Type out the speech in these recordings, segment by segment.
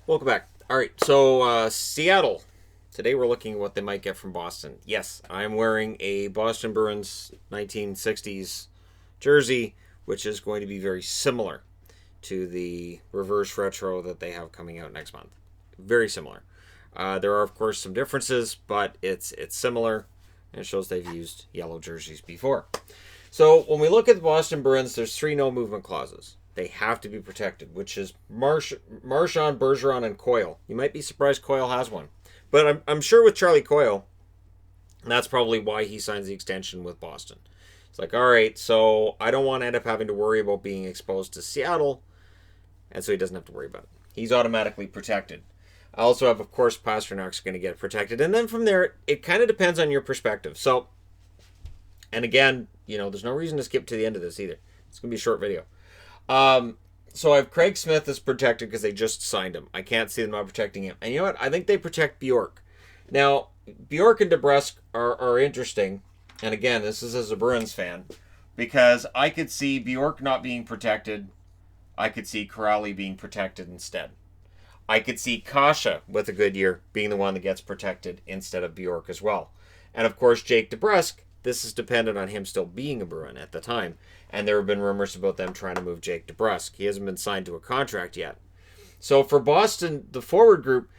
Welcome back. All right, so Seattle. Today we're looking at what they might get from Boston. Yes, I'm wearing a Boston Bruins 1960s jersey, which is going to be very similar to the reverse retro that they have coming out next month. Very similar. There are, of course, some differences, but it's similar, and it shows they've used yellow jerseys before. So when we look at the Boston Bruins, there's three no movement clauses. They have to be protected, which is Marchand, Bergeron, and Coyle. You might be surprised Coyle has one. But I'm sure with Charlie Coyle, that's probably why he signs the extension with Boston. It's like, all right, so I don't want to end up having to worry about being exposed to Seattle, and so he doesn't have to worry about it. He's automatically protected. I also have, of course, Pasternak's going to get protected. And then from there, it kind of depends on your perspective. So, and again, there's no reason to skip to the end of this either. It's going to be a short video. So I have Craig Smith is protected because they just signed him. I can't see them not protecting him. And you know what? I think they protect Bjork. Now, Bjork and DeBrusk are interesting. And again, this is as a Bruins fan. Because I could see Bjork not being protected. I could see Kuraly being protected instead. I could see Kasha, with a good year, being the one that gets protected instead of Bjork as well. And of course, Jake DeBrusk, this is dependent on him still being a Bruin at the time. And there have been rumors about them trying to move Jake DeBrusk. He hasn't been signed to a contract yet. So for Boston, the forward group,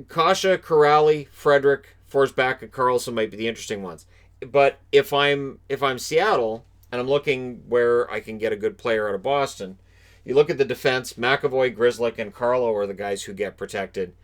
Kasha, Kuraly, Frederick, Forsback, and Carlson might be the interesting ones. But if I'm Seattle and I'm looking where I can get a good player out of Boston, you look at the defense, McAvoy, Grzelcyk, and Carlo are the guys who get protected.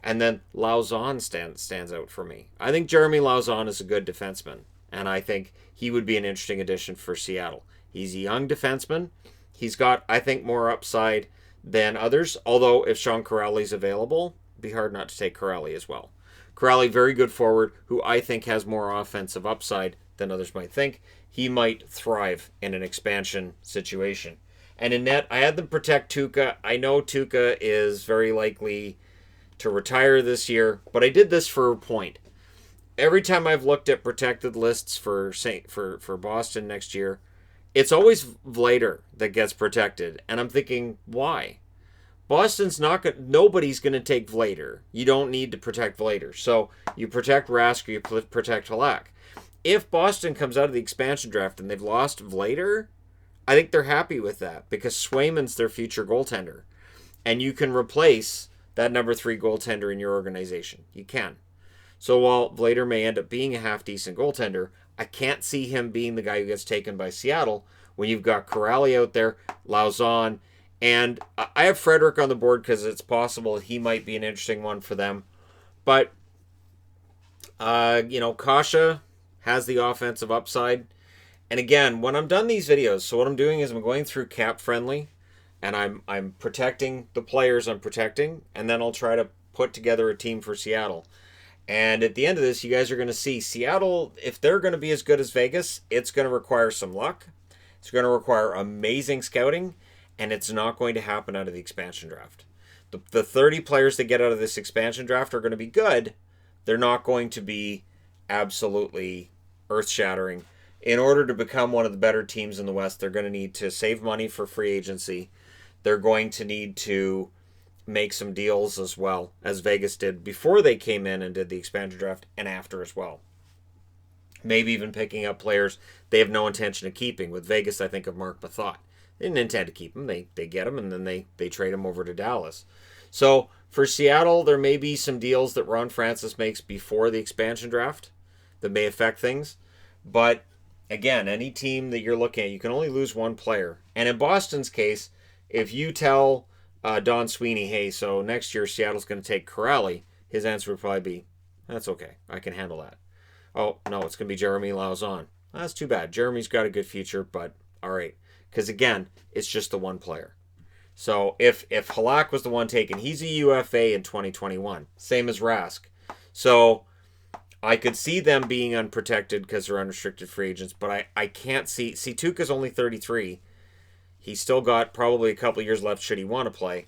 And then Lauzon stands out for me. I think Jeremy Lauzon is a good defenseman. And I think he would be an interesting addition for Seattle. He's a young defenseman. He's got, I think, more upside than others. Although, if Sean Kuraly's available, it'd be hard not to take Kuraly as well. Kuraly, very good forward, who I think has more offensive upside than others might think. He might thrive in an expansion situation. And in net, I had them protect Tuukka. I know Tuukka is very likely to retire this year, but I did this for a point. Every time I've looked at protected lists for Boston next year, it's always Vlader that gets protected, and I'm thinking, why? Boston's not going. Nobody's going to take Vlader. You don't need to protect Vlader, so you protect Rask or you protect Halak. If Boston comes out of the expansion draft and they've lost Vlader, I think they're happy with that because Swayman's their future goaltender, and you can replace that number 3 goaltender in your organization. You can. So while Vlader may end up being a half-decent goaltender, I can't see him being the guy who gets taken by Seattle when you've got Kuraly out there, Lauzon, and I have Frederick on the board because it's possible he might be an interesting one for them. But, Kasha has the offensive upside. And again, when I'm done these videos, so what I'm doing is I'm going through Cap Friendly, and I'm protecting the players I'm protecting, and then I'll try to put together a team for Seattle. And at the end of this, you guys are going to see Seattle, if they're going to be as good as Vegas, it's going to require some luck. It's going to require amazing scouting, and it's not going to happen out of the expansion draft. The 30 players that get out of this expansion draft are going to be good. They're not going to be absolutely earth-shattering. In order to become one of the better teams in the West, they're going to need to save money for free agency. They're going to need to make some deals as well, as Vegas did before they came in and did the expansion draft and after as well. Maybe even picking up players they have no intention of keeping. With Vegas, I think of Mark Mathot. They didn't intend to keep him. They get him, and then they trade him over to Dallas. So for Seattle, there may be some deals that Ron Francis makes before the expansion draft that may affect things. But again, any team that you're looking at, you can only lose one player. And in Boston's case, if you tell Don Sweeney, hey, so next year Seattle's going to take Kuraly, his answer would probably be, that's okay. I can handle that. Oh, no, it's going to be Jeremy Lauzon. That's too bad. Jeremy's got a good future, but all right. Because again, it's just the one player. So if Halak was the one taken, he's a UFA in 2021. Same as Rask. So I could see them being unprotected because they're unrestricted free agents, but I can't see. See, Tuukka's only 33. He's still got probably a couple of years left should he want to play.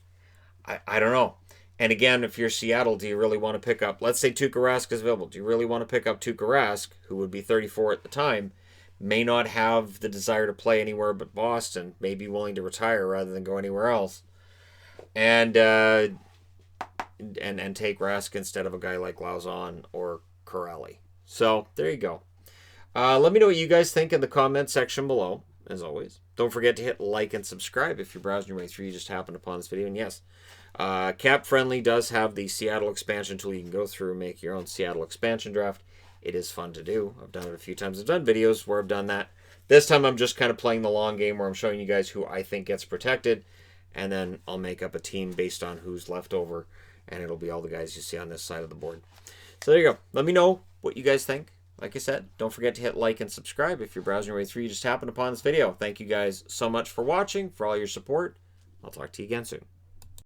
I don't know. And again, if you're Seattle, do you really want to pick up, let's say Tuukka Rask is available. Do you really want to pick up Tuukka Rask, who would be 34 at the time, may not have the desire to play anywhere but Boston, may be willing to retire rather than go anywhere else. And and take Rask instead of a guy like Lauzon or Kuraly. So there you go. Let me know what you guys think in the comment section below, as always. Don't forget to hit like and subscribe if you're browsing your way through. You just happened upon this video. And yes, Cap Friendly does have the Seattle expansion tool. You can go through and make your own Seattle expansion draft. It is fun to do. I've done it a few times. I've done videos where I've done that. This time I'm just kind of playing the long game where I'm showing you guys who I think gets protected. And then I'll make up a team based on who's left over. And it'll be all the guys you see on this side of the board. So there you go. Let me know what you guys think. Like I said, don't forget to hit like and subscribe if you're browsing your way through. You just happened upon this video. Thank you guys so much for watching, for all your support. I'll talk to you again soon.